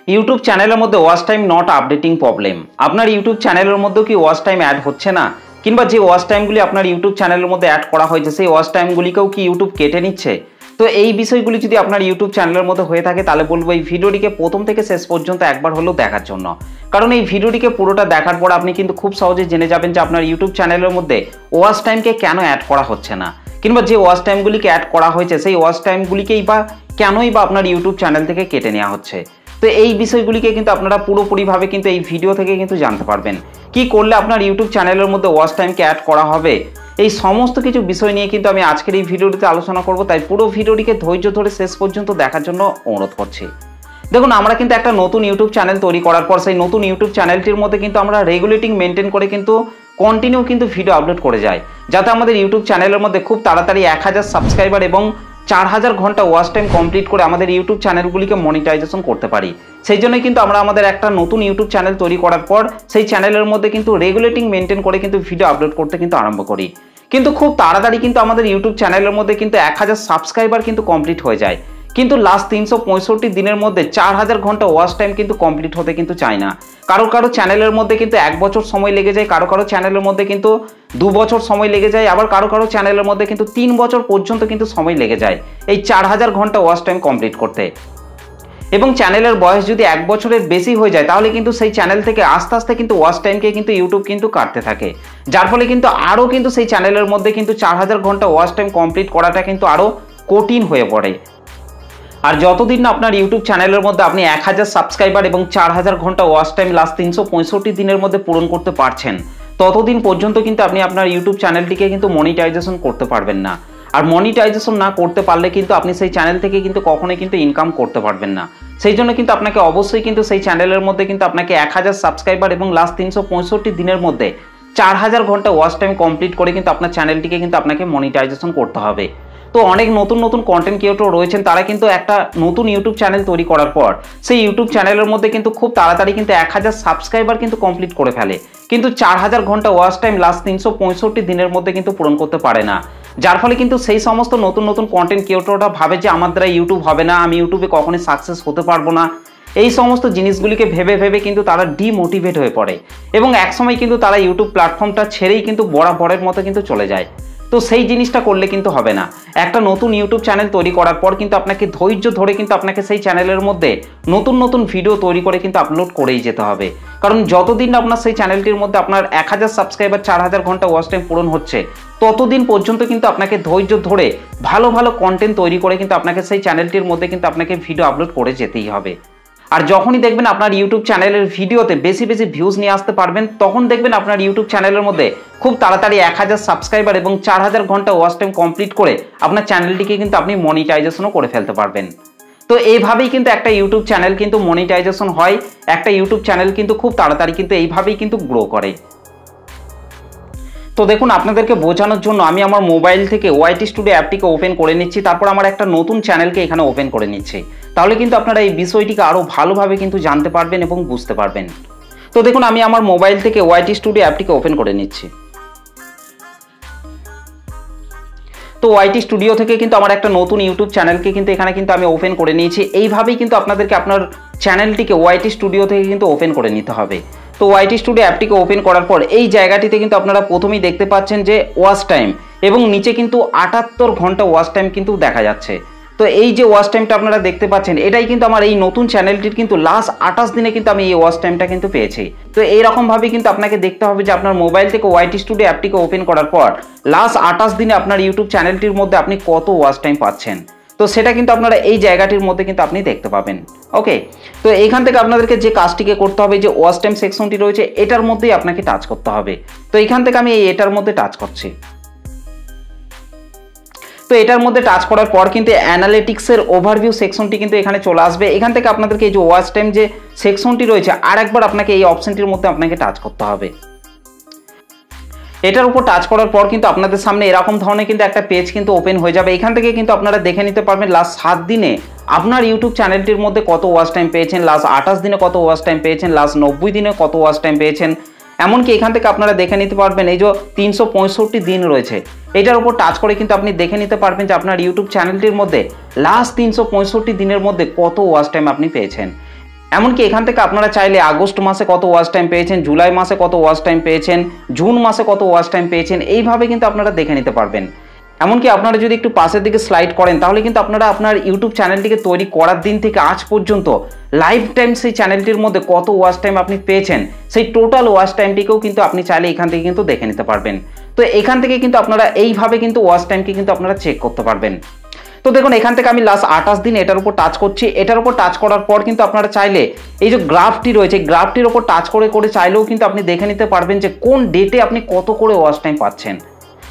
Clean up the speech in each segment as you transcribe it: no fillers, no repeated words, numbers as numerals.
YouTube চ্যানেলের মধ্যে watch time not updating problem. আপনার ইউটিউব চ্যানেলের মধ্যেও কি ওয়াচ টাইম অ্যাড হচ্ছে না, কিংবা যে ওয়াচ টাইমগুলি আপনার ইউটিউব চ্যানেলের মধ্যে অ্যাড করা হয়েছে সেই ওয়াচ টাইমগুলিকেও কি ইউটিউব কেটে নিচ্ছে? তো এই বিষয়গুলি যদি আপনার ইউটিউব চ্যানেলের মধ্যে হয়ে থাকে তাহলে বলবো এই ভিডিওটিকে প্রথম থেকে শেষ পর্যন্ত একবার হলেও দেখার জন্য। কারণ এই ভিডিওটিকে পুরোটা দেখার পর আপনি কিন্তু খুব সহজে জেনে যাবেন যে আপনার ইউটিউব চ্যানেলের মধ্যে ওয়াচ টাইমকে কেন অ্যাড করা হচ্ছে না, কিংবা যে ওয়াচ টাইমগুলিকে অ্যাড করা হয়েছে সেই ওয়াচ টাইমগুলিকেই বা কেনই বা আপনার ইউটিউব চ্যানেল থেকে কেটে নেওয়া হচ্ছে। তো এই বিষয়গুলিকে কিন্তু আপনারা পুরোপুরিভাবে কিন্তু এই ভিডিও থেকে কিন্তু জানতে পারবেন। কি করলে আপনার ইউটিউব চ্যানেলের মধ্যে ওয়াচ টাইমকে অ্যাড করা হবে, এই সমস্ত কিছু বিষয় নিয়ে কিন্তু আমি আজকের এই ভিডিওটিতে আলোচনা করব। তাই পুরো ভিডিওটিকে ধৈর্য ধরে শেষ পর্যন্ত দেখার জন্য অনুরোধ করছি। দেখুন, আমরা কিন্তু একটা নতুন ইউটিউব চ্যানেল তৈরি করার পর সেই নতুন ইউটিউব চ্যানেলটির মধ্যে কিন্তু আমরা রেগুলেটিং মেনটেন করে কিন্তু কন্টিনিউ কিন্তু ভিডিও আপলোড করে যাই, যাতে আমাদের ইউটিউব চ্যানেলের মধ্যে খুব তাড়াতাড়ি 1000 সাবস্ক্রাইবার এবং 4000 ঘন্টা ওয়াচ টাইম কমপ্লিট করে আমাদের ইউটিউব চ্যানেলগুলিকে মনিটাইজেশন করতে পারি। সেই জন্যই কিন্তু আমরা আমাদের একটা নতুন ইউটিউব চ্যানেল তৈরি করার পর সেই চ্যানেলের মধ্যে কিন্তু রেগুলেটিং মেনটেন করে কিন্তু ভিডিও আপলোড করতে কিন্তু আরম্ভ করি। কিন্তু খুব তাড়াতাড়ি কিন্তু আমাদের ইউটিউব চ্যানেলের মধ্যে কিন্তু 1000 সাবস্ক্রাইবার কিন্তু কমপ্লিট হয়ে যায়, কিন্তু লাস্ট 365 দিনের মধ্যে 4000 ঘন্টা ওয়াচ টাইম কিন্তু কমপ্লিট হতে কিন্তু চায় না। কারো কারো চ্যানেলের মধ্যে কিন্তু 1 বছর সময় লেগে যায়, কারো কারো চ্যানেলের মধ্যে কিন্তু 2 বছর সময় লেগে যায়, আবার কারো কারো চ্যানেলের মধ্যে কিন্তু 3 বছর পর্যন্ত কিন্তু সময় লেগে যায় এই 4000 ঘন্টা ওয়াচ টাইম কমপ্লিট করতে। এবং চ্যানেলের বয়স যদি 1 বছরের বেশি হয়ে যায় তাহলে কিন্তু সেই চ্যানেল থেকে আস্তে আস্তে কিন্তু ওয়াচ টাইমকে কিন্তু ইউটিউব কিন্তু কাটতে থাকে, যার ফলে কিন্তু আরও কিন্তু সেই চ্যানেলের মধ্যে কিন্তু 4000 ঘন্টা ওয়াচ টাইম কমপ্লিট করাটা কিন্তু আরও কঠিন হয়ে পড়ে। আর যতদিন না আপনার ইউটিউব চ্যানেলের মধ্যে আপনি 1000 সাবস্ক্রাইবার এবং 4000 ঘন্টা ওয়াচ টাইম লাস্ট 365 দিনের মধ্যে পূরণ করতে পারছেন, ততদিন পর্যন্ত কিন্তু আপনি আপনার ইউটিউব চ্যানেলটিকে কিন্তু মনিটাইজেশন করতে পারবেন না। আর মনিটাইজেশন না করতে পারলে কিন্তু আপনি সেই চ্যানেল থেকে কিন্তু কখনোই কিন্তু ইনকাম করতে পারবেন না। সেই জন্য কিন্তু আপনাকে অবশ্যই কিন্তু সেই চ্যানেলের মধ্যে কিন্তু আপনাকে 1000 সাবস্ক্রাইবার এবং লাস্ট 365 দিনের মধ্যে 4000 ঘন্টা ওয়াচ টাইম কমপ্লিট করে কিন্তু আপনার চ্যানেলটিকে কিন্তু আপনাকে মনিটাইজেশন করতে হবে। তো অনেক নতুন নতুন কন্টেন্ট ক্রিয়েটর রয়েছেন, তারা কিন্তু একটা নতুন ইউটিউব চ্যানেল তৈরি করার পর সেই ইউটিউব চ্যানেলের মধ্যে কিন্তু খুব তাড়াতাড়ি কিন্তু 1000 সাবস্ক্রাইবার কিন্তু কমপ্লিট করে ফেলে, কিন্তু 4000 ঘন্টা ওয়াচ টাইম লাস্ট 365 দিনের মধ্যে কিন্তু পূরণ করতে পারে না। যার ফলে কিন্তু সেই সমস্ত নতুন নতুন কন্টেন্ট ক্রিয়েটররা ভাবে যে আমার দ্বারা ইউটিউব হবে না, আমি ইউটিউবে কখনোই সাকসেস হতে পারবো না। এই সমস্ত জিনিসগুলিকে ভেবে ভেবে কিন্তু তারা ডিমোটিভেট হয়ে পড়ে এবং একসময় কিন্তু তারা ইউটিউব প্ল্যাটফর্মটা ছেড়েই কিন্তু বরাবরের মতো কিন্তু চলে যায়। তো সেই জিনিসটা করলে কিন্তু হবে না। একটা নতুন ইউটিউব চ্যানেল তৈরি করার পর কিন্তু আপনাকে ধৈর্য ধরে কিন্তু আপনাকে সেই চ্যানেলের মধ্যে নতুন নতুন ভিডিও তৈরি করে কিন্তু আপলোড করেই যেতে হবে। কারণ যতদিন না আপনার সেই চ্যানেলটির মধ্যে আপনার 1000 সাবস্ক্রাইবার 4000 ঘন্টা ওয়াচ টাইম পূরণ হচ্ছে, ততদিন পর্যন্ত কিন্তু আপনাকে ধৈর্য ধরে ভালো ভালো কন্টেন্ট তৈরি করে কিন্তু আপনাকে সেই চ্যানেলটির মধ্যে কিন্তু আপনাকে ভিডিও আপলোড করে যেতেই হবে। আর যখনই দেখবেন আপনার ইউটিউব চ্যানেলের ভিডিওতে বেশি বেশি ভিউজ নিয়ে আসতে পারবেন, তখন দেখবেন আপনার ইউটিউব চ্যানেলের মধ্যে খুব তাড়াতাড়ি 1000 সাবস্ক্রাইবার এবং 4000 ঘন্টা ওয়াচ টাইম কমপ্লিট করে আপনার চ্যানেলটিকে কিন্তু আপনি মনিটাইজেশনও করে ফেলতে পারবেন। তো এইভাবেই কিন্তু একটা ইউটিউব চ্যানেল কিন্তু মনিটাইজেশন হয়, একটা ইউটিউব চ্যানেল কিন্তু খুব তাড়াতাড়ি কিন্তু এইভাবেই কিন্তু গ্রো করে। তো দেখুন, আপনাদেরকে বোঝানোর জন্য আমি আমার মোবাইল থেকে ওয়াইটি স্টুডিও অ্যাপটিকে ওপেন করে নিচ্ছি, তারপর আমার একটা নতুন চ্যানেলকে এখানে ওপেন করে নিচ্ছি। তাহলে কিন্তু আপনারা এই বিষয়টিকে আরও ভালোভাবে কিন্তু জানতে পারবেন এবং বুঝতে পারবেন। তো দেখুন, আমি আমার মোবাইল থেকে ওয়াইটি স্টুডিও অ্যাপটিকে ওপেন করে নিচ্ছি। তো ওয়াইটি স্টুডিও থেকে কিন্তু আমার একটা নতুন ইউটিউব চ্যানেলকে কিন্তু এখানে কিন্তু আমি ওপেন করে নিয়েছি। এইভাবেই কিন্তু আপনাদেরকে আপনার চ্যানেলটিকে ওয়াইটি স্টুডিও থেকে কিন্তু ওপেন করে নিতে হবে। তো ওয়াইটি স্টুডিও অ্যাপটিকে ওপেন করার পর এই জায়গাটিতে কিন্তু আপনারা প্রথমেই দেখতে পাচ্ছেন যে ওয়াচ টাইম, এবং নিচে কিন্তু 78 ঘন্টা ওয়াচ টাইম কিন্তু দেখা যাচ্ছে। তো এই যে ওয়াচ টাইমটা আপনারা দেখতে পাচ্ছেন, এটাই কিন্তু আমার এই নতুন চ্যানেলটির কিন্তু লাস্ট 28 দিনে কিন্তু আমি এই ওয়াচ টাইমটা কিন্তু পেয়েছি। তো এইরকমভাবে কিন্তু আপনাকে দেখতে হবে যে আপনার মোবাইল থেকে ওয়াইটি স্টুডিও অ্যাপটিকে ওপেন করার পর লাস্ট 28 দিনে আপনার ইউটিউব চ্যানেলটির মধ্যে আপনি কত ওয়াচ টাইম পাচ্ছেন। তো সেটা কিন্তু আপনারা এই জায়গাটির মধ্যে কিন্তু আপনি দেখতে পাবেন। ওকে, তো এইখান থেকে আপনাদেরকে যে কাজটিকে করতে হবে, যে ওয়াচ টাইম সেকশনটি রয়েছে এটার মধ্যেই আপনাকে টাচ করতে হবে। তো এইখান থেকে আমি এটার মধ্যে টাচ করছি। তো এটার মধ্যে টাচ করার পর কিন্তু অ্যানালিটিক্সের ওভারভিউ সেকশনটি কিন্তু এখানে চলে আসবে। এখান থেকে আপনাদেরকে এই যে ওয়াচ টাইম যে সেকশনটি রয়েছে আর একবার আপনাকে এই অপশনটির মধ্যে আপনাকে টাচ করতে হবে। এটার উপর টাচ করার পর কিন্তু আপনাদের সামনে এরকম ধরনের কিন্তু একটা পেজ কিন্তু ওপেন হয়ে যাবে। এখান থেকে কিন্তু আপনারা দেখে নিতে পারবেন লাস্ট 7 দিনে আপনার ইউটিউব চ্যানেলটির মধ্যে কত ওয়াচ টাইম পেয়েছেন, লাস্ট 28 দিনে কত ওয়াচ টাইম পেয়েছেন, লাস্ট 90 দিনে কত ওয়াচ টাইম পেয়েছেন। এমনকি এখান থেকে আপনারা দেখে নিতে পারবেন এই যে 365 দিন রয়েছে, এটার উপর টাচ করে কিন্তু আপনি দেখে নিতে পারবেন যে আপনার ইউটিউব চ্যানেলটির মধ্যে লাস্ট 365 দিনের মধ্যে কত ওয়াচ টাইম আপনি পেয়েছেন। এমনকি এখান থেকে আপনারা চাইলে আগস্ট মাসে কত ওয়াচ টাইম পেয়েছেন, জুলাই মাসে কত ওয়াচ টাইম পেয়েছেন, জুন মাসে কত ওয়াচ টাইম পেয়েছেন, এইভাবে কিন্তু আপনারা দেখে নিতে পারবেন। এমনকি আপনারা যদি একটু পাশের দিকে স্লাইড করেন তাহলে কিন্তু আপনারা আপনার ইউটিউব চ্যানেলটিকে তৈরি করার দিন থেকে আজ পর্যন্ত লাইফ টাইম সেই চ্যানেলটির মধ্যে কত ওয়াচ টাইম আপনি পেয়েছেন সেই টোটাল ওয়াচ টাইমটিকেও কিন্তু আপনি চাইলে এখান থেকে কিন্তু দেখে নিতে পারবেন। তো এখান থেকে কিন্তু আপনারা এইভাবে কিন্তু ওয়াচ টাইমকে কিন্তু আপনারা চেক করতে পারবেন। তো দেখুন এখান থেকে আমি লাস্ট 28 দিন এটার উপর টাচ করছি। এটার উপর টাচ করার পর কিন্তু আপনারা চাইলে এই যে গ্রাফটি রয়েছে গ্রাফটির উপর টাচ করে করে চাইলেও কিন্তু আপনি দেখে নিতে পারবেন যে কোন ডেটে আপনি কত করে ওয়াচ টাইম পাচ্ছেন।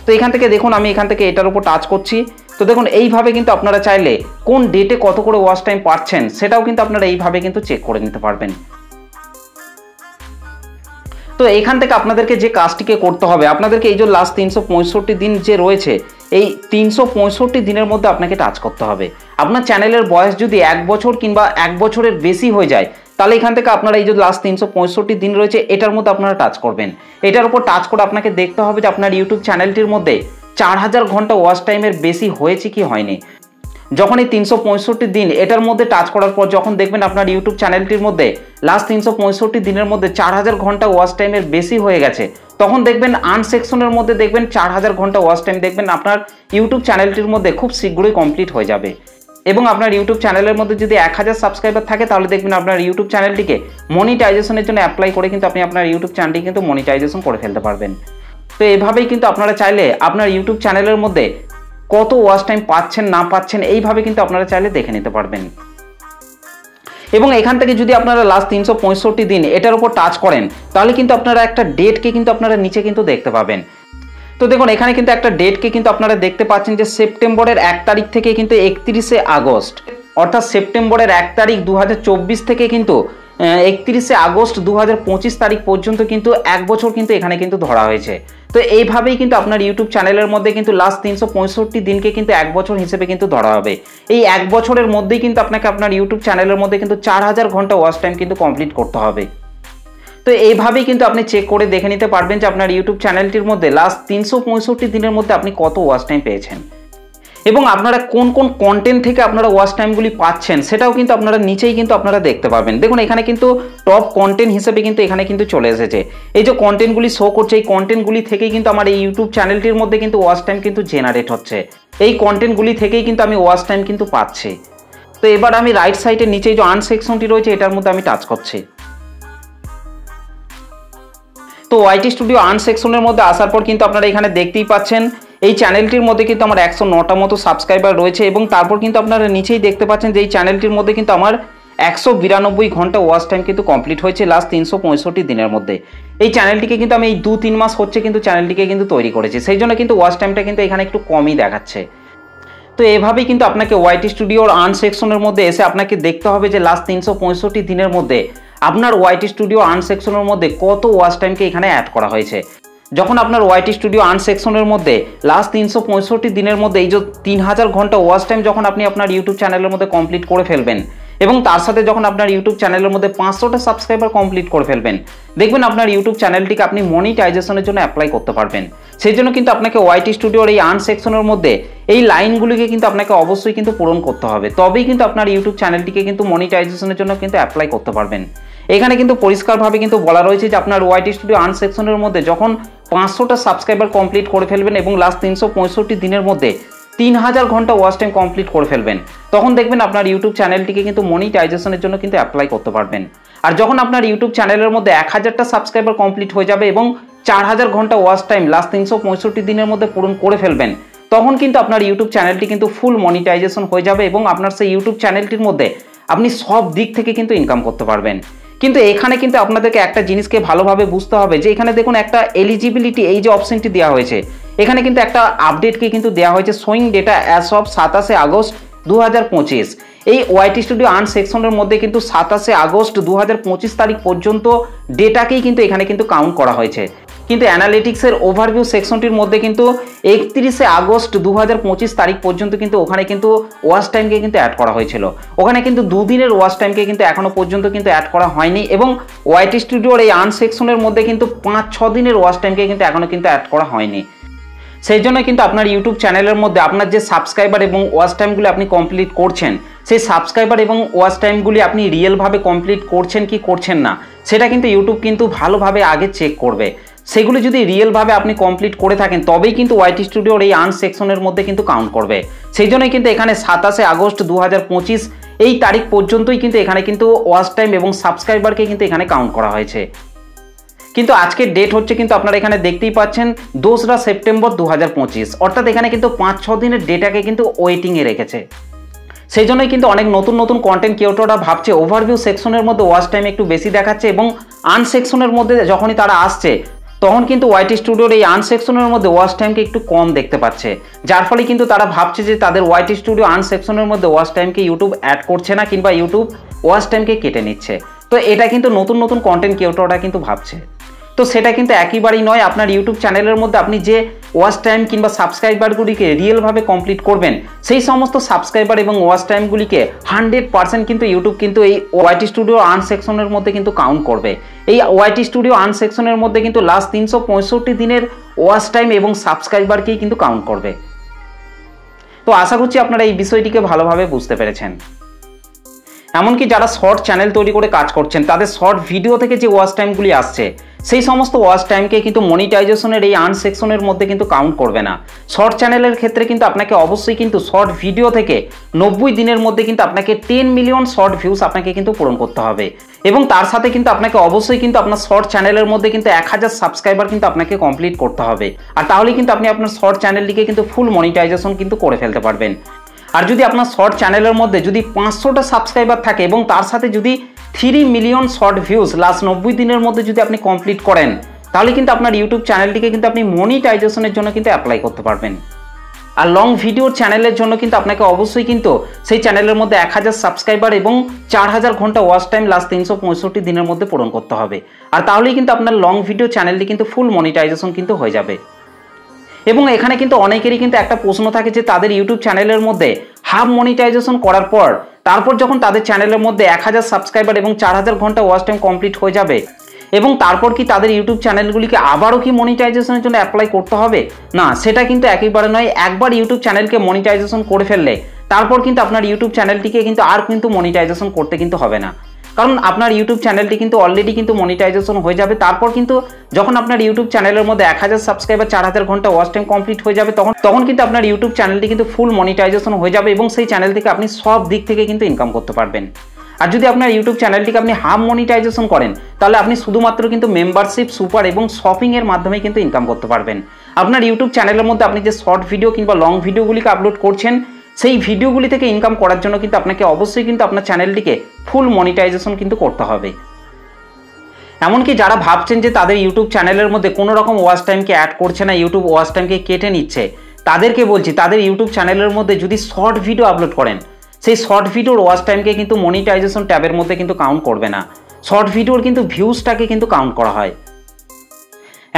তো এখান থেকে দেখুন আমি এখান থেকে এটার উপর টাচ করছি। তো দেখুন এইভাবে কিন্তু আপনারা চাইলে কোন ডেটে কত করে ওয়াচ টাইম পাচ্ছেন সেটাও কিন্তু আপনারা এইভাবে কিন্তু চেক করে নিতে পারবেন। তো এখান থেকে আপনাদেরকে যে কাজটিকে করতে হবে, আপনাদেরকে এই যে লাস্ট 365 দিন যে রয়েছে এই 365 দিনের মধ্যে আপনাকে টাচ করতে হবে। আপনার চ্যানেলের বয়স যদি 1 বছর কিংবা 1 বছরের বেশি হয়ে যায় তাহলে এখান থেকে আপনারা এই যে লাস্ট 365 দিন রয়েছে এটার মধ্যে আপনারা টাচ করবেন। এটার উপর টাচ করে আপনাকে দেখতে হবে যে আপনার ইউটিউব চ্যানেলটির মধ্যে 4000 ঘন্টা ওয়াচ টাইমের বেশি হয়েছে কি হয়নি। যখন এই 365 দিন এটার মধ্যে টাচ করার পর যখন দেখবেন আপনার ইউটিউব চ্যানেলটির মধ্যে লাস্ট 365 দিনের মধ্যে 4000 ঘন্টা ওয়াচ টাইমের বেশি হয়ে গেছে তখন দেখবেন আর্ন সেকশনের মধ্যে দেখবেন 4000 ঘন্টা ওয়াচ টাইম দেখবেন আপনার ইউটিউব চ্যানেলটির মধ্যে খুব শীঘ্রই কমপ্লিট হয়ে যাবে। এবং আপনার ইউটিউব চ্যানেলের মধ্যে যদি 1000 সাবস্ক্রাইবার থাকে তাহলে দেখবেন আপনার ইউটিউব চ্যানেলটিকে মনিটাইজেশনের জন্য অ্যাপ্লাই করে কিন্তু আপনি আপনার ইউটিউব চ্যানেলটি কিন্তু মনিটাইজেশন করে ফেলতে পারবেন। তো এভাবেই কিন্তু আপনারা চাইলে আপনার ইউটিউব চ্যানেলের মধ্যে কত ওয়াচ টাইম পাচ্ছেন না পাচ্ছেন এইভাবে কিন্তু আপনারা চাইলে দেখে নিতে পারবেন। এবং এখান থেকে যদি আপনারা লাস্ট 365 দিন এটার উপর টাচ করেন তাহলে কিন্তু আপনারা একটা ডেটকে কিন্তু আপনারা নিচে কিন্তু দেখতে পাবেন। তো দেখুন এখানে কিন্তু একটা ডেটকে কিন্তু আপনারা দেখতে পাচ্ছেন যে সেপ্টেম্বরের 1 তারিখ থেকে কিন্তু 31শে আগস্ট, অর্থাৎ সেপ্টেম্বরের 1 তারিখ 2024 থেকে কিন্তু 31শে আগস্ট 2025 তারিখ পর্যন্ত কিন্তু 1 বছর কিন্তু এখানে কিন্তু ধরা হয়েছে। তো এইভাবেই কিন্তু আপনার ইউটিউব চ্যানেলের মধ্যে কিন্তু লাস্ট 365 দিনকে কিন্তু 1 বছর হিসেবে কিন্তু ধরা হবে। এই 1 বছরের মধ্যেই কিন্তু আপনাকে আপনার ইউটিউব চ্যানেলের মধ্যে কিন্তু 4000 ঘন্টা ওয়াচ টাইম কিন্তু কমপ্লিট করতে হবে। তো এইভাবেই কিন্তু আপনি চেক করে দেখে নিতে পারবেন যে আপনার ইউটিউব চ্যানেলটির মধ্যে লাস্ট 365 দিনের মধ্যে আপনি কত ওয়াচ টাইম পেয়েছেন এবং আপনারা কোন কোন কন্টেন্ট থেকে আপনারা ওয়াচ টাইমগুলি পাচ্ছেন সেটাও কিন্তু আপনারা নিচেই কিন্তু আপনারা দেখতে পাবেন। দেখুন এখানে কিন্তু টপ কন্টেন্ট হিসেবে কিন্তু এখানে কিন্তু চলে এসেছে। এই যে কন্টেন্টগুলি শো করছে এই কন্টেন্টগুলি থেকেই কিন্তু আমার এই ইউটিউব চ্যানেলটির মধ্যে কিন্তু ওয়াচ টাইম কিন্তু জেনারেট হচ্ছে। এই কন্টেন্টগুলি থেকেই কিন্তু আমি ওয়াচ টাইম কিন্তু পাচ্ছি। তো এবার আমি রাইট সাইডের নিচে যে আর্ন সেকশনটি রয়েছে এটার মধ্যে আমি টাচ করছি। তো ওয়াইটি স্টুডিও আর্ন সেকশনের মধ্যে আসার পর কিন্তু আপনারা এখানে দেখতেই পাচ্ছেন এই চ্যানেলটির মধ্যে কিন্তু আমার 109টা মতো সাবস্ক্রাইবার রয়েছে এবং তারপর কিন্তু আপনারা নিচেই দেখতে পাচ্ছেন যে এই চ্যানেলটির মধ্যে কিন্তু আমার 192 ঘন্টা ওয়াচ টাইম কিন্তু কমপ্লিট হয়েছে লাস্ট 365 দিনের মধ্যে। এই চ্যানেলটিকে কিন্তু আমি এই 2-3 মাস হচ্ছে কিন্তু চ্যানেলটিকে কিন্তু তৈরি করেছি, সেই জন্য কিন্তু ওয়াচ টাইমটা কিন্তু এখানে একটু কমই দেখাচ্ছে। তো এভাবেই কিন্তু আপনাকে ওয়াইটি স্টুডিওর আর্ন সেকশনের মধ্যে এসে আপনাকে দেখতে হবে যে লাস্ট 365 দিনের মধ্যে আপনার ওয়াইটি স্টুডিও আর্ন সেকশনের মধ্যে কত ওয়াচ টাইমকে এখানে অ্যাড করা হয়েছে। যখন আপনার ওয়াইটি স্টুডিও আর্ন সেকশনের মধ্যে লাস্ট 365 দিনের মধ্যে এই যে 3000 ঘন্টা ওয়াচ টাইম যখন আপনি আপনার ইউটিউব চ্যানেলের মধ্যে কমপ্লিট করে ফেলবেন এবং তার সাথে যখন আপনার ইউটিউব চ্যানেলের মধ্যে 500টা সাবস্ক্রাইবার কমপ্লিট করে ফেলবেন দেখবেন আপনার ইউটিউব চ্যানেলটিকে আপনি মনিটাইজেশনের জন্য অ্যাপ্লাই করতে পারবেন। সেই জন্য কিন্তু আপনাকে ওয়াইটি স্টুডিওর এই আর্ন সেকশনের মধ্যে এই লাইনগুলিকে কিন্তু আপনাকে অবশ্যই কিন্তু পূরণ করতে হবে, তবেই কিন্তু আপনার ইউটিউব চ্যানেলটিকে কিন্তু মনিটাইজেশনের জন্য কিন্তু অ্যাপ্লাই করতে পারবেন। এখানে কিন্তু পরিষ্কারভাবে কিন্তু বলা রয়েছে যে আপনার ওয়াইটি স্টুডিও আর্ন সেকশনের মধ্যে যখন 500টা সাবস্ক্রাইবার কমপ্লিট করে ফেলবেন এবং লাস্ট 365 দিনের মধ্যে 3000 ঘন্টা ওয়াচ টাইম কমপ্লিট করে ফেলবেন তখন দেখবেন আপনার ইউটিউব চ্যানেলটিকে কিন্তু মনিটাইজেশনের জন্য কিন্তু অ্যাপ্লাই করতে পারবেন। আর যখন আপনার ইউটিউব চ্যানেলের মধ্যে 1000টা সাবস্ক্রাইবার কমপ্লিট হয়ে যাবে এবং 4000 ঘন্টা ওয়াচ টাইম লাস্ট 365 দিনের মধ্যে পূরণ করে ফেলবেন তখন কিন্তু আপনার ইউটিউব চ্যানেলটি কিন্তু ফুল মনিটাইজেশন হয়ে যাবে এবং আপনার সেই ইউটিউব চ্যানেলটির মধ্যে আপনি সব দিক থেকে কিন্তু ইনকাম করতে পারবেন। কিন্তু এখানে কিন্তু আপনাদেরকে একটা জিনিসকে ভালোভাবে বুঝতে হবে যে এখানে দেখুন একটা এলিজিবিলিটি এই যে অপশনটি দেওয়া হয়েছে এখানে কিন্তু একটা আপডেটকে কিন্তু দেওয়া হয়েছে শোয়িং ডেটা অ্যাজ অফ 27শে আগস্ট 2025। এই ওয়াইটি স্টুডিও আর্ন সেকশনের মধ্যে কিন্তু 27শে আগস্ট 2025 তারিখ পর্যন্ত ডেটাকেই কিন্তু এখানে কিন্তু কাউন্ট করা হয়েছে। কিন্তু অ্যানালিটিক্সের ওভারভিউ সেকশনটির মধ্যে কিন্তু 31শে আগস্ট 2025 তারিখ পর্যন্ত কিন্তু ওখানে কিন্তু ওয়াচ টাইমকে কিন্তু অ্যাড করা হয়েছিল। ওখানে কিন্তু দুদিনের ওয়াচ টাইমকে কিন্তু এখনো পর্যন্ত কিন্তু অ্যাড করা হয়নি এবং ওয়াইটি স্টুডিওর এই আর্ন সেকশনের মধ্যে কিন্তু 5-6 দিনের ওয়াচ টাইমকে কিন্তু এখনো কিন্তু অ্যাড করা হয়নি। সেই জন্য কিন্তু আপনার ইউটিউব চ্যানেলের মধ্যে আপনার যে সাবস্ক্রাইবার এবং ওয়াচ টাইমগুলো আপনি কমপ্লিট করছেন সেই সাবস্ক্রাইবার এবং ওয়াচ টাইমগুলি আপনি রিয়েলভাবে কমপ্লিট করছেন কি করছেন না, সেটা কিন্তু ইউটিউব কিন্তু ভালোভাবে আগে চেক করবে। সেগুলি যদি রিয়েলভাবে আপনি কমপ্লিট করে থাকেন তবেই কিন্তু ওয়াইটি স্টুডিওর এই আর্ন সেকশনের মধ্যে কিন্তু কাউন্ট করবে। সেই জন্যই কিন্তু এখানে 27 আগস্ট 2025 এই তারিখ পর্যন্তই কিন্তু এখানে কিন্তু ওয়াচ টাইম এবং সাবস্ক্রাইবারকে কিন্তু এখানে কাউন্ট করা হয়েছে। কিন্তু আজকের ডেট হচ্ছে কিন্তু আপনারা এখানে দেখতেই পাচ্ছেন 2রা সেপ্টেম্বর 2025, অর্থাৎ এখানে কিন্তু 5-6 দিনের ডেটাকে কিন্তু ওয়েটিংয়ে রেখেছে। সেই জন্যই কিন্তু অনেক নতুন নতুন কন্টেন্ট ক্রিয়েটররা ভাবছে ওভারভিউ সেকশনের মধ্যে ওয়াচ টাইম একটু বেশি দেখাচ্ছে এবং আর্ন সেকশনের মধ্যে যখনই তারা আসছে তখন কিন্তু ওয়াইটি স্টুডিওর এই আর্ন সেকশনের মধ্যে ওয়াচ টাইমকে একটু কম দেখতে পাচ্ছে, যার ফলে কিন্তু তারা ভাবছে যে তাদের ওয়াইটি স্টুডিও আর্ন সেকশনের মধ্যে ওয়াচ টাইমকে ইউটিউব অ্যাড করছে না কিংবা ইউটিউব ওয়াচ টাইমকে কেটে নিচ্ছে। তো এটা কিন্তু নতুন নতুন কন্টেন্ট ক্রিয়েটররা কিন্তু ভাবছে। তো সেটা কিন্তু একেবারেই নয়। আপনার ইউটিউব চ্যানেলের মধ্যে আপনি যে ওয়াচ টাইম কিংবা সাবস্ক্রাইবারগুলিকে রিয়েলভাবে কমপ্লিট করবেন, সেই সমস্ত সাবস্ক্রাইবার এবং ওয়াচ টাইমগুলিকে 100% কিন্তু ইউটিউব কিন্তু এই ওয়াইটি স্টুডিও আর্ন সেকশনের মধ্যে কিন্তু কাউন্ট করবে। এই ওয়াইটি স্টুডিও আর্ন সেকশনের মধ্যে কিন্তু লাস্ট 365 দিনের ওয়াচ টাইম এবং সাবস্ক্রাইবারকেই কিন্তু কাউন্ট করবে। তো আশা করছি আপনারা এই বিষয়টিকে ভালোভাবে বুঝতে পেরেছেন। এমনকি যারা শর্ট চ্যানেল তৈরি করে কাজ করছেন তাদের শর্ট ভিডিও থেকে যে ওয়াচ টাইমগুলি আসছে সেই সমস্ত ওয়াচ টাইমকে কিন্তু মনিটাইজেশনের এই আর্ন সেকশনের মধ্যে কিন্তু কাউন্ট করবে না। শর্ট চ্যানেলের ক্ষেত্রে কিন্তু আপনাকে অবশ্যই কিন্তু শর্ট ভিডিও থেকে 90 দিনের মধ্যে কিন্তু আপনাকে 10 মিলিয়ন শর্ট ভিউজ আপনাকে কিন্তু পূরণ করতে হবে এবং তার সাথে কিন্তু আপনাকে অবশ্যই কিন্তু আপনার শর্ট চ্যানেলের মধ্যে কিন্তু 1000 সাবস্ক্রাইবার কিন্তু আপনাকে কমপ্লিট করতে হবে। আর তাহলে কিন্তু আপনি আপনার শর্ট চ্যানেলটিকে কিন্তু ফুল মনিটাইজেশন কিন্তু করে ফেলতে পারবেন। আর যদি আপনার শর্ট চ্যানেলের মধ্যে যদি 500টা সাবস্ক্রাইবার থাকে এবং তার সাথে যদি 3 মিলিয়ন শর্ট ভিউজ লাস্ট 90 দিনের মধ্যে যদি আপনি কমপ্লিট করেন, তাহলে কিন্তু আপনার ইউটিউব চ্যানেলটিকে কিন্তু আপনি মনিটাইজেশনের জন্য কিন্তু অ্যাপ্লাই করতে পারবেন। আর লং ভিডিও চ্যানেলের জন্য কিন্তু আপনাকে অবশ্যই কিন্তু সেই চ্যানেলের মধ্যে 1000 সাবস্ক্রাইবার এবং 4000 ঘন্টা ওয়াচ টাইম লাস্ট 365 দিনের মধ্যে পূরণ করতে হবে। আর তাহলেই কিন্তু আপনার লং ভিডিও চ্যানেলটি কিন্তু ফুল মনিটাইজেশন কিন্তু হয়ে যাবে। এবং এখানে কিন্তু অনেকেরই কিন্তু একটা প্রশ্ন থাকে যে তাদের ইউটিউব চ্যানেলের মধ্যে হাফ মনিটাইজেশন করার পর তারপর যখন তাদের চ্যানেলের মধ্যে 1000 সাবস্ক্রাইবার এবং 4000 ঘন্টা ওয়াচ টাইম কমপ্লিট হয়ে যাবে এবং তারপর কি তাদের ইউটিউব চ্যানেলগুলিকে আবারও কি মনিটাইজেশনের জন্য অ্যাপ্লাই করতে হবে? না, সেটা কিন্তু একেবারে নয়। একবার ইউটিউব চ্যানেলকে মনিটাইজেশন করে ফেললে তারপর কিন্তু আপনার ইউটিউব চ্যানেলটিকে কিন্তু আর কিন্তু মনিটাইজেশন করতে কিন্তু হবে না, কারণ আপনার ইউটিউব চ্যানেলটি কিন্তু অলরেডি কিন্তু মনিটাইজেশন হয়ে যাবে। তারপর কিন্তু যখন আপনার ইউটিউব চ্যানেলের মধ্যে 1000 সাবস্ক্রাইবার 4000 ঘন্টা ওয়াচ টাইম কমপ্লিট হয়ে যাবে তখন কিন্তু আপনার ইউটিউব চ্যানেলটি কিন্তু ফুল মনিটাইজেশন হয়ে যাবে এবং সেই চ্যানেল থেকে আপনি সব দিক থেকে কিন্তু ইনকাম করতে পারবেন। আর যদি আপনার ইউটিউব চ্যানেলটিকে আপনি হাফ মনিটাইজেশন করেন তাহলে আপনি শুধুমাত্র কিন্তু মেম্বারশিপ, সুপার এবং শপিং এর মাধ্যমে কিন্তু ইনকাম করতে পারবেন। আপনার ইউটিউব চ্যানেলের মধ্যে আপনি যে শর্ট ভিডিও কিংবা লং ভিডিওগুলিকে আপলোড করছেন সেই ভিডিওগুলি থেকে ইনকাম করার জন্য কিন্তু আপনাকে অবশ্যই কিন্তু আপনার চ্যানেলটিকে ফুল মনিটাইজেশন কিন্তু করতে হবে। এমনকি যারা ভাবছেন যে তাদের ইউটিউব চ্যানেলের মধ্যে কোনো রকম ওয়াচ টাইমকে অ্যাড করছে না, ইউটিউব ওয়াচ টাইমকে কেটে নিচ্ছে, তাদেরকে বলছি তাদের ইউটিউব চ্যানেলের মধ্যে যদি শর্ট ভিডিও আপলোড করেন সেই শর্ট ভিডিওর ওয়াচ টাইমকে কিন্তু মনিটাইজেশন ট্যাবের মধ্যে কিন্তু কাউন্ট করবে না। শর্ট ভিডিওর কিন্তু ভিউজটাকে কিন্তু কাউন্ট করা হয়।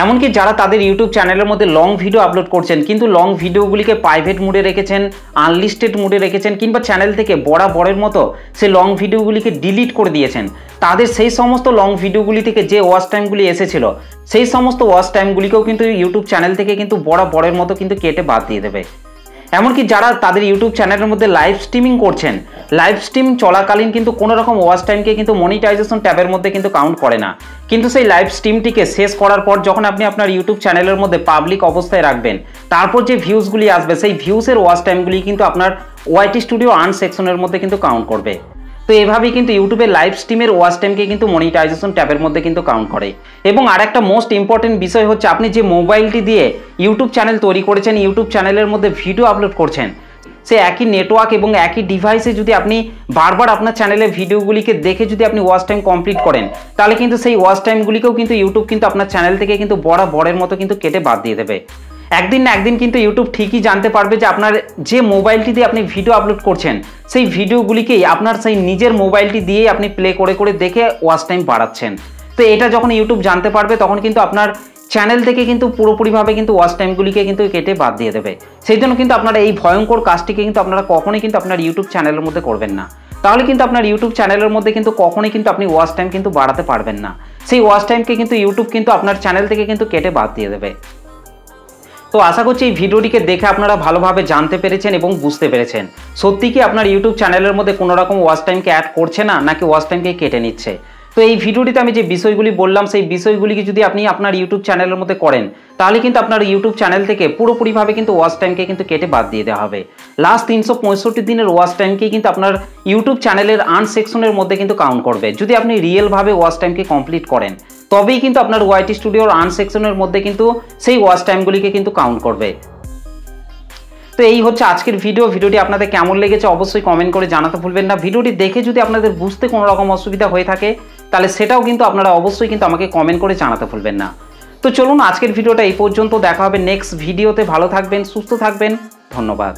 এমনকি যারা তাদের ইউটিউব চ্যানেলের মধ্যে লং ভিডিও আপলোড করছেন কিন্তু লং ভিডিওগুলিকে প্রাইভেট মোডে রেখেছেন, আনলিস্টেড মোডে রেখেছেন কিংবা চ্যানেল থেকে বরাবরের মতো সেই লং ভিডিওগুলিকে ডিলিট করে দিয়েছেন, তাদের সেই সমস্ত লং ভিডিওগুলি থেকে যে ওয়াচ টাইমগুলি এসেছিল সেই সমস্ত ওয়াচ টাইমগুলিকেও কিন্তু ইউটিউব চ্যানেল থেকে কিন্তু বরাবরের মতো কিন্তু কেটে বাদ দিয়ে দেবে। এমনকি যারা তাদের ইউটিউব চ্যানেলের মধ্যে লাইভ স্ট্রিমিং করছেন, লাইভ স্ট্রিম চলাকালীন কিন্তু কোনো রকম ওয়াচ টাইমকে কিন্তু মনিটাইজেশন ট্যাবের মধ্যে কিন্তু কাউন্ট করে না, কিন্তু সেই লাইভ স্ট্রিমটিকে শেষ করার পর যখন আপনি আপনার ইউটিউব চ্যানেলের মধ্যে পাবলিক অবস্থায় রাখবেন তারপর যে ভিউজগুলি আসবে সেই ভিউসের ওয়াচ টাইমগুলি কিন্তু আপনার ওয়াইটি স্টুডিও আর্ন সেকশনের মধ্যে কিন্তু কাউন্ট করবে। তো এভাবেই কিন্তু ইউটিউবের লাইভ স্ট্রিমের ওয়াচ টাইমকে কিন্তু মনিটাইজেশন ট্যাবের মধ্যে কিন্তু কাউন্ট করে। এবং আরেকটা মোস্ট ইম্পর্টেন্ট বিষয় হচ্ছে আপনি যে মোবাইলটি দিয়ে ইউটিউব চ্যানেল তৈরি করেছেন, ইউটিউব চ্যানেলের মধ্যে ভিডিও আপলোড করছেন, সে একই নেটওয়ার্ক এবং একই ডিভাইসে যদি আপনি বারবার আপনার চ্যানেলের ভিডিওগুলিকে দেখে যদি আপনি ওয়াচ টাইম কমপ্লিট করেন তাহলে কিন্তু সেই ওয়াচ টাইমগুলিকেও কিন্তু ইউটিউব কিন্তু আপনার চ্যানেল থেকে কিন্তু বরাবরের মতো কিন্তু কেটে বাদ দিয়ে দেবে। একদিন না একদিন কিন্তু ইউটিউব ঠিকই জানতে পারবে যে আপনার যে মোবাইলটি দিয়ে আপনি ভিডিও আপলোড করছেন সেই ভিডিওগুলিকেই আপনার সেই নিজের মোবাইলটি দিয়েই আপনি প্লে করে করে দেখে ওয়াচ টাইম বাড়াচ্ছেন। তো এটা যখন ইউটিউব জানতে পারবে তখন কিন্তু আপনার চ্যানেল থেকে কিন্তু পুরোপুরিভাবে কিন্তু ওয়াচ টাইমগুলিকে কিন্তু কেটে বাদ দিয়ে দেবে। সেই জন্য কিন্তু আপনারা এই ভয়ঙ্কর কাজটিকে কিন্তু আপনারা কখনোই কিন্তু আপনার ইউটিউব চ্যানেলের মধ্যে করবেন না, তাহলে কিন্তু আপনার ইউটিউব চ্যানেলের মধ্যে কিন্তু কখনোই কিন্তু আপনি ওয়াচ টাইম কিন্তু বাড়াতে পারবেন না। সেই ওয়াচ টাইমকে কিন্তু ইউটিউব কিন্তু আপনার চ্যানেল থেকে কিন্তু কেটে বাদ দিয়ে দেবে। তো আশা করছি এই ভিডিওটিকে দেখে আপনারা ভালোভাবে জানতে পেরেছেন এবং বুঝতে পেরেছেন সত্যি কি আপনার ইউটিউব চ্যানেলের মধ্যে কোনো রকম ওয়াচ টাইমকে অ্যাড করছে না নাকি ওয়াচ টাইমকে কেটে নিচ্ছে। তো এই ভিডিওটিতে আমি যে বিষয়গুলি বললাম সেই বিষয়গুলিকে যদি আপনি আপনার ইউটিউব চ্যানেলের মধ্যে করেন তাহলে কিন্তু আপনার ইউটিউব চ্যানেল থেকে পুরোপুরিভাবে কিন্তু ওয়াচ টাইমকে কিন্তু কেটে বাদ দিয়ে দেওয়া হবে। লাস্ট 365 দিনের ওয়াচ টাইমকেই কিন্তু আপনার ইউটিউব চ্যানেলের আর্ন সেকশনের মধ্যে কিন্তু কাউন্ট করবে। যদি আপনি রিয়েলভাবে ওয়াচ টাইমকে কমপ্লিট করেন তবেই কিন্তু আপনার ওয়াইটি স্টুডিওর আর্ন সেকশনের মধ্যে কিন্তু সেই ওয়াচ টাইমগুলিকে কিন্তু কাউন্ট করবে। তো এই হচ্ছে আজকের ভিডিওটি আপনাদের কেমন লেগেছে অবশ্যই কমেন্ট করে জানাতে ভুলবেন না। ভিডিওটি দেখে যদি আপনাদের বুঝতে কোনো রকম অসুবিধা হয়ে থাকে তাহলে সেটাও কিন্তু আপনারা অবশ্যই কিন্তু আমাকে কমেন্ট করে জানাতে ভুলবেন না। তো চলুন আজকের ভিডিওটা এই পর্যন্ত, দেখা হবে নেক্সট ভিডিওতে। ভালো থাকবেন, সুস্থ থাকবেন, ধন্যবাদ।